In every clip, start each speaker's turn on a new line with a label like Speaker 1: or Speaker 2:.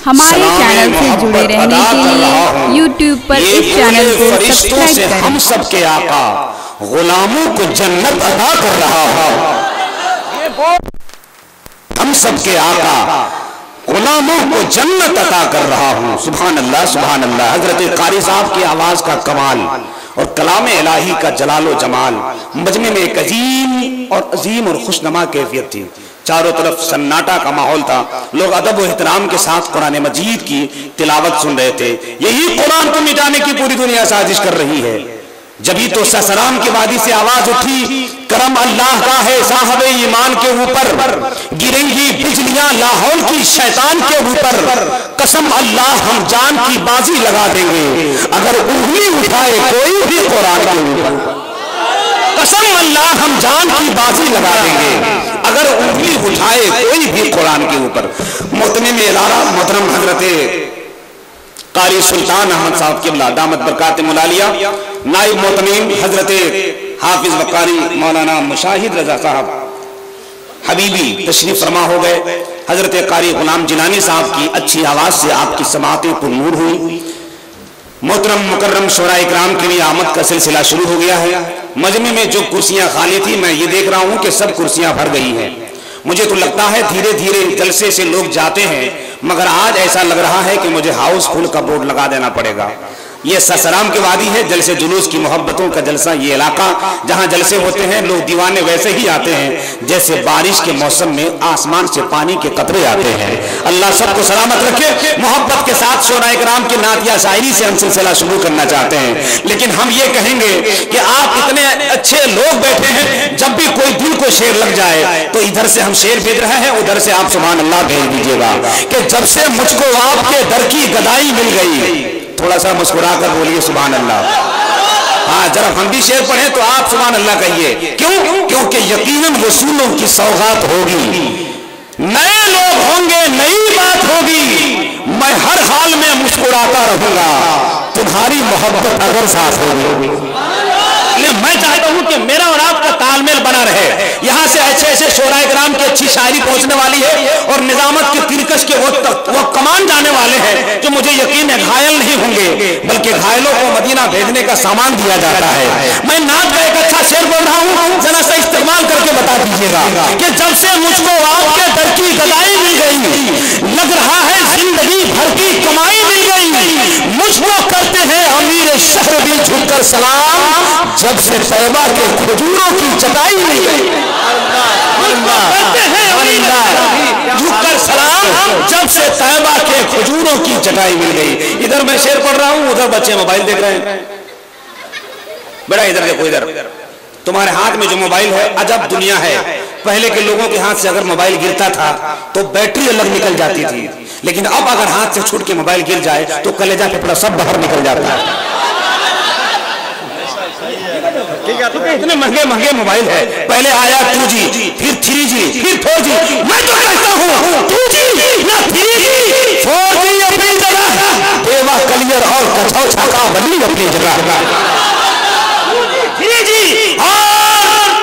Speaker 1: हमारे चैनल से जुड़े रहने के लिए YouTube पर इस चैनल को सब्सक्राइब करें।
Speaker 2: हम सबके आका गुलामों को जन्नत अता कर रहा है। हम सबके आका गुलामों को जन्नत अता कर रहा हूँ। सुभान अल्लाह सुभान अल्लाह। हजरत कारी साहब की आवाज का कमाल और कलाम इलाही का जलालो जमाल। मजमे में एक अजीम और खुशनुमा कैफियत थी। चारों तरफ सन्नाटा का माहौल था। लोग अदब व एहतराम के साथ कुरान मजीद की तिलावत सुन रहे थे। यही कुरान को मिटाने की पूरी दुनिया साजिश कर रही है। जभी तो ससराम की वादी से आवाज उठी, करम अल्लाह का है साहब ईमान के ऊपर, गिरेंगी बिजलियां लाहौल की शैतान के ऊपर। कसम अल्लाह हम जान की बाजी लगा देंगे अगर उंगली उठाए कोई भी कुरान के ऊपर। कसम अल्लाह हम जान की बाजी लगा देंगे अगर उंगली उठाए कोई भी कुरान के ऊपर। मोहतरम इलारा मोहतरम हजरत कारी सुल्तान अहमद साहब किबला दामत बरकात मुलालिया, नाइब मोहतमीम हजरत हाफिज वकारी मौलाना मुशाहिद रजा साहब हबीबी तशरीफ फरमा हो गए। हजरत कारी गुलाम जिलानी साहब की अच्छी आवाज से आपकी समातें पुरनूर हुई। मोहतरम मुकर्रम शोरा इकराम की भी आमद का सिलसिला शुरू हो गया है। मजमे में जो कुर्सियां खाली थी मैं ये देख रहा हूं कि सब कुर्सियां भर गई हैं। मुझे तो लगता है धीरे धीरे जलसे से लोग जाते हैं, मगर आज ऐसा लग रहा है कि मुझे हाउसफुल का बोर्ड लगा देना पड़ेगा। ये ससराम की वादी है, जलसे जुलूस की मोहब्बतों का जलसा। ये इलाका जहां जलसे होते हैं लोग दीवाने वैसे ही आते हैं जैसे बारिश के मौसम में आसमान से पानी के कतरे आते हैं। अल्लाह सबको सलामत रखे। मोहब्बत के साथ शोरा इकराम की नातिया शायरी से हम सिलसिला शुरू करना चाहते हैं, लेकिन हम ये कहेंगे कि आप इतने अच्छे लोग बैठे हैं, जब भी कोई दिल को शेर लग जाए तो इधर से हम शेर भेज रहे हैं, उधर से आप सुभान अल्लाह भेज दीजिएगा कि जब से मुझको आपके दर की गदाई मिल गई। थोड़ा सा मुस्कुरा कर बोलिए सुभान अल्लाह। हाँ, जरा हम भी शेर पढ़े तो आप सुभान अल्लाह कहिए। क्यों? क्योंकि यकीनन वसूलों की सौगात होगी, नए लोग होंगे, नई बात होगी। मैं हर हाल में मुस्कुराता रहूंगा, तुम्हारी मोहब्बत अगर साथ होगी। मैं चाहता हूं कि मेरा और आपका तालमेल बना रहे। यहां से ऐसे ऐसे शोरा इकराम की अच्छी शायरी पहुंचने वाली है और निजामत के तिरकश के वो कमान जाने वाले हैं जो मुझे यकीन है घायल नहीं होंगे, बल्कि घायलों को मदीना भेजने का सामान दिया जाता है। मैं नात का एक अच्छा शेर बोल रहा हूं, जरा सा इस्तेमाल करके बता दीजिएगा कि जब से मुझको आपके दर की गदाई मिल गई, लग रहा है जिंदगी भर की कमाई मिल गई। मुझको करते हैं अमीर शहर भी झुककर सलाम, जब से तैबा के खजूरों की चटाई मिल गई। झुककर सलाम, जब से तैबा के खजूरों की चटाई मिल गई। इधर मैं शेर पढ़ रहा हूं, उधर बच्चे मोबाइल देख रहे हैं। बेटा इधर देखो, इधर तुम्हारे हाथ में जो मोबाइल है अजब दुनिया है। पहले के लोगों के हाथ से अगर मोबाइल गिरता था तो बैटरी अलग निकल जाती थी, लेकिन अब अगर हाथ से छूट के मोबाइल गिर जाए तो कलेजा फेफड़ा सब बाहर निकल जाता है। इतने महंगे महंगे मोबाइल है। पहले आया 2G, फिर 3G, फिर 4G। मैं तो कहता हूँ 2G ना 3G, 4G अपनी जगह, देवा कलियर और कछौछा का वली अपनी जगह। 3G और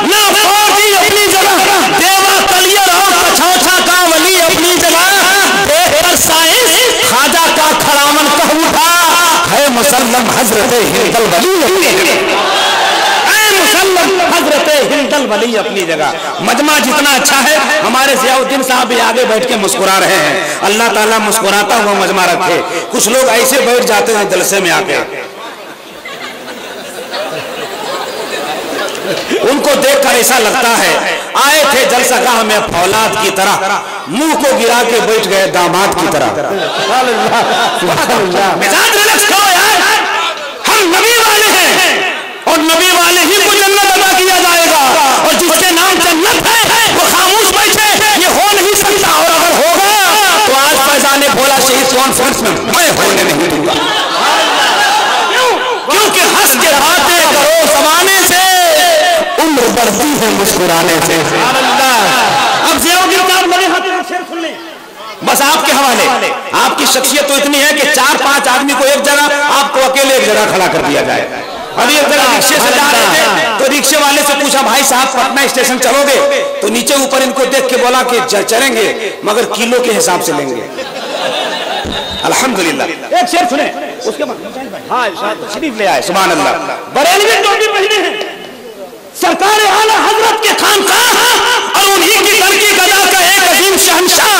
Speaker 2: ना 4G अपनी जगह, देवा कलियर और कछौछा का वली अपनी जगह। बेहतर साइंस खाजा का खड़ामन कह उठा है मुसल्लम हजरत हिंदल वली हजरत हिंदल वली अपनी जगह। मजमा जितना अच्छा है, हमारे ज़ियाउद्दीन साहब भी आगे बैठ के मुस्कुरा रहे हैं। अल्लाह ताला मुस्कुराता हुआ मजमा रखे। कुछ लोग ऐसे बैठ जाते हैं जलसे में आके, उनको देखकर ऐसा लगता है आए थे जलसागाह में फौलाद की तरह, मुंह को गिरा के बैठ गए दामाद की तरह। मिजाज रिलैक्स करो यार, हम नबी वाले हैं और नबी वाले ही को जन्नत अदा किया जाएगा, और जिसके नाम जन्नत है वो खामोश बैठे, ये हो नहीं सकता। और अगर होगा तो आज फैजाने भोला शहीद कॉन्फ्रेंस में मैं होने नहीं दूंगा। क्योंकि हंस के बातें करो जमाने से, उम्र बढ़ती है मुस्कुराने से। अब ज़ियाउद्दीन साहब मेरे हाथ में शेर सुन लें, बस आपके हवाले। आपकी शख्सियत तो इतनी है कि 4-5 आदमी को एक जगह, आपको अकेले एक जगह खड़ा कर दिया जाए। अभी एक जगह रिक्शे से जा रहे थे तो रिक्शे वाले से पूछा, भाई साहब पटना स्टेशन चलोगे? तो नीचे ऊपर इनको देख के बोला कि चलेंगे, मगर किलो के हिसाब से लेंगे। अल्हम्दुलिल्लाह। एक शेर सुने उसके बाद हाँ शरीफ ले आए। सुभान अल्लाह। बरेलवी टोपी पहने हैं, सरकार आला हजरत के खानकाह और उन्हीं की दर की गदा का एक अजीम शहंशाह,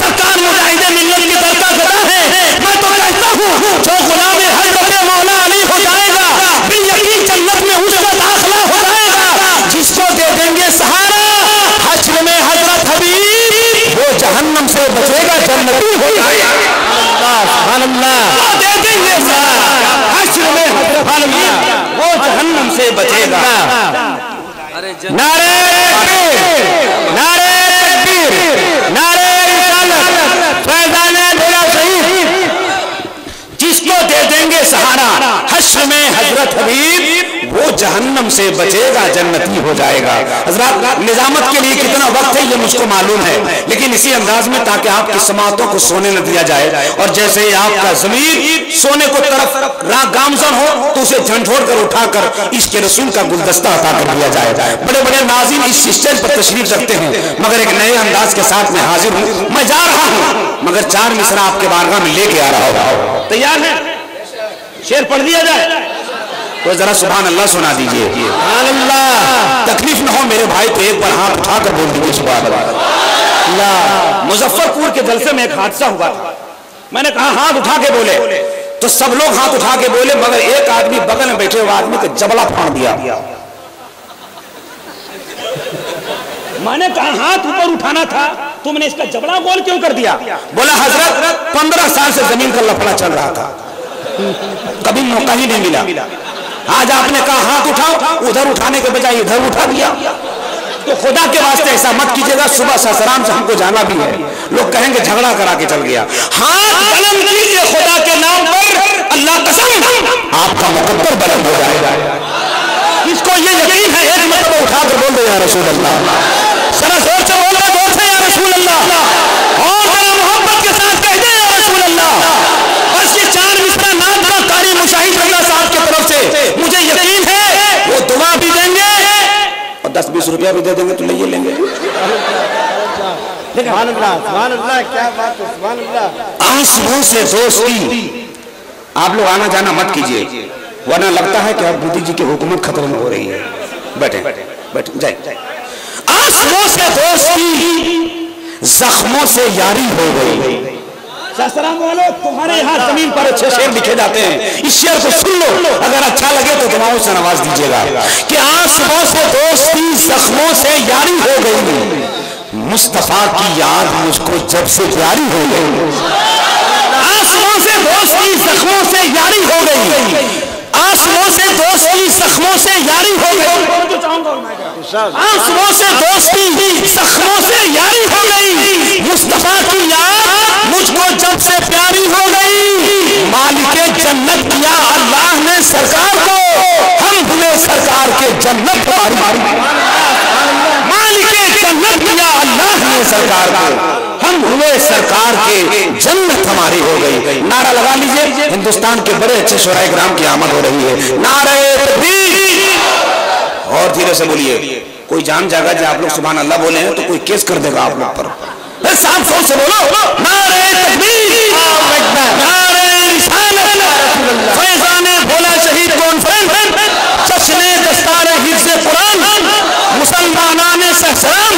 Speaker 2: सरकार मुजाहिदे मिल्लत की दर का गदा है। मैं तो कहता हूँ जो गुलाम हजरत मौला अली हो जाएगा बिल यकीन जन्नत में उसका दाखिला हो जाएगा। जिसको दे देंगे सहारा हश्र में हजरत हबीब, वो जहन्नम से बचेगा जन्नती हो जाएगा। सुभान अल्लाह। दे देंगे सहारा हश्र में हजरत हबीब, वो जहन्नम से बचेगा। नारे तकबीर, नारे तकबीर, नारे रिसालत, फैज़ाने मेरा शहीद। जिसको दे देंगे सहारा हश्र में हजरत हबीब, वो जहन्नम से बचेगा जन्नती हो जाएगा। हजरत निजामत के लिए कितना वक्त है ये मुझको मालूम है, लेकिन इसी अंदाज में ताकि आपकी समातों को सोने न दिया जाए और जैसे ही आपका ज़मीर सोने को तरफ गामजन हो तो उसे झंझोड़ कर उठाकर इसके रसूल का गुलदस्ता अता कर दिया जाए। बड़े बड़े नाज़रीन इस स्टेज पर तशरीफ रखते हैं, मगर एक नए अंदाज के साथ मैं हाजिर हूँ। मैं जा रहा हूँ मगर 4 मिसरा आपके बारगाह में लेके आ रहा हूँ। तैयार है? शेर पढ़ दिया जाए तो जरा सुभान अल्लाह सुना दीजिए। सुभान अल्लाह। तकलीफ ना हो मेरे भाई तो एक बार हाथ उठाकर बोल दीजिए सुभान अल्लाह। मुजफ्फरपुर के जलसे में एक हादसा हुआ था, मैंने कहा हाथ उठा के बोले तो सब लोग हाथ उठा के बोले, मगर एक आदमी बगल में बैठे हुए आदमी को जबला फाड़ दिया। मैंने कहा हाथ ऊपर उठाना था, तुमने इसका जबड़ा गोल क्यों कर दिया? बोला हजरत 15 साल से जमीन का लफड़ा चल रहा था, कभी मौका ही नहीं मिला। आज आपने कहा हाथ उठाओ, उधर उठाने के बजाय इधर उठा दिया। तो खुदा के वास्ते ऐसा मत कीजिएगा। सुबह ससराम से हमको जाना भी है, लोग कहेंगे झगड़ा करा के चल गया। हाथ बुलंद कीजिए खुदा के नाम पर, अल्लाह कसम आपका मुकद्दर बुलंद हो जाएगा। इसको ये यकीन है एक मतलब उठाकर बोल दो या रसूल अल्लाह। जरा जोर से बोल दो, जोर से या रसूल अल्लाह, और जरा मोहब्बत के साथ कह दे या रसूल अल्लाह। बस ये 4 मिसरा नाम का कारी मुशाहिद अल्लाह साहब की तरफ से मुझे यकीन है वो दुआ भी देंगे और 10-20 रुपया भी दे देंगे तो ले लेंगे। सुभान अल्लाह, सुभान अल्लाह, क्या बात है, सुभान अल्लाह। आंसुओं से दोस्ती, आप लोग आना जाना मत कीजिए वरना लगता है कि अब मोदी जी की हुकूमत खतरे में हो रही है। बैठे बैठे जाए। आंसुओं से दोस्ती, जख्मों से यारी हो गई। ससराम वालों तुम्हारे यहाँ जमीन पर अच्छे शेर लिखे जाते हैं, इस शेर को सुन लो, अगर अच्छा लगे तो दुआओं से नवाज दीजिएगा कि आंसुओं से दोस्ती, जख्मों से यारी हो गई, मुस्तफा की याद मुझको जब से प्यारी हो गई। आंसुओं से दोस्ती, जख्मों से यारी हो गई, आंसुओं से दोस्ती, जख्मों से यारी हो गई, आंसुओं से दोस्ती, जख्मों से यारी हो गई, मुस्तफा की याद मुझको जब से प्यारी हो गई। मालिके जन्नत किया अल्लाह ने सरकार को, हम हुए सरकार के जन्नत वारी। मालिके जन्नत किया अल्लाह ने सरकार को, हम हुए सरकार के जन्नत हमारी हो गई। नारा लगा लीजिए, हिंदुस्तान के बड़े अच्छे शोराए ग्राम की आमद हो रही है। नारे तकबीर, और धीरे से बोलिए, कोई जान जाएगा जब आप लोग सुभान अल्लाह बोले हैं तो कोई केस कर देगा आप लोग पर। साफ शोर से बोलो, नारे तकबीर, नारे रिसालत, फैज़ाने भोला शहीद कॉन्फ्रेंस, जश्ने दस्तारे हिफ्ज़े कुरान, मुसलमानाने सहसराम,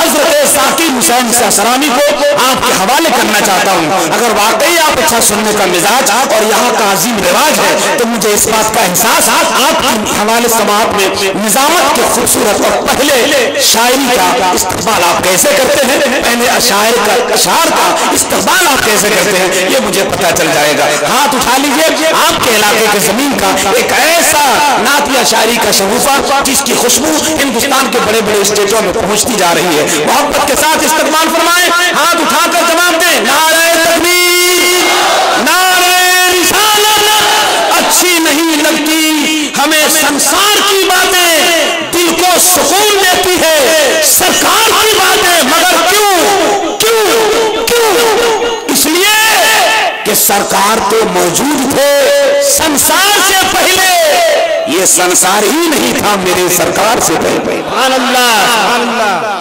Speaker 2: हजरत साकिब हुसैन सहसरामी को आपके हवाले करना चाहता हूँ। अगर वाकई आप अच्छा सुनने का मिजाज और यहाँ का अजीम रिवाज है तो मुझे इस बात का एहसास आपके हवाले समाअत में निजामत के खूबसूरत और पहले शायरी का इस्तेमाल आप कैसे करते हैं, पहले अशायर का अशार का इस्तेमाल आप कैसे करते हैं, ये मुझे पता चल जाएगा। हाथ उठा लीजिए, आपके इलाके के जमीन का एक ऐसा नात या शायरी का शगुफा जिसकी खुशबू हिंदुस्तान के बड़े बड़े स्टेटों में पहुंचती जा रही है। मोहब्बत के साथ इस्तेमाल फरमाएं, हाथ उठाकर जवाब दें, नारे तकबीर, नारे रिसालत। अच्छी नहीं लगती हमें संसार की बातें, दिल को सुकून देती है सरकार की बातें, मगर क्यों क्यों क्यों? इसलिए कि सरकार तो मौजूद थे संसार से पहले, ये संसार ही नहीं था मेरे सरकार से पहले। सुभान अल्लाह, सुभान अल्लाह।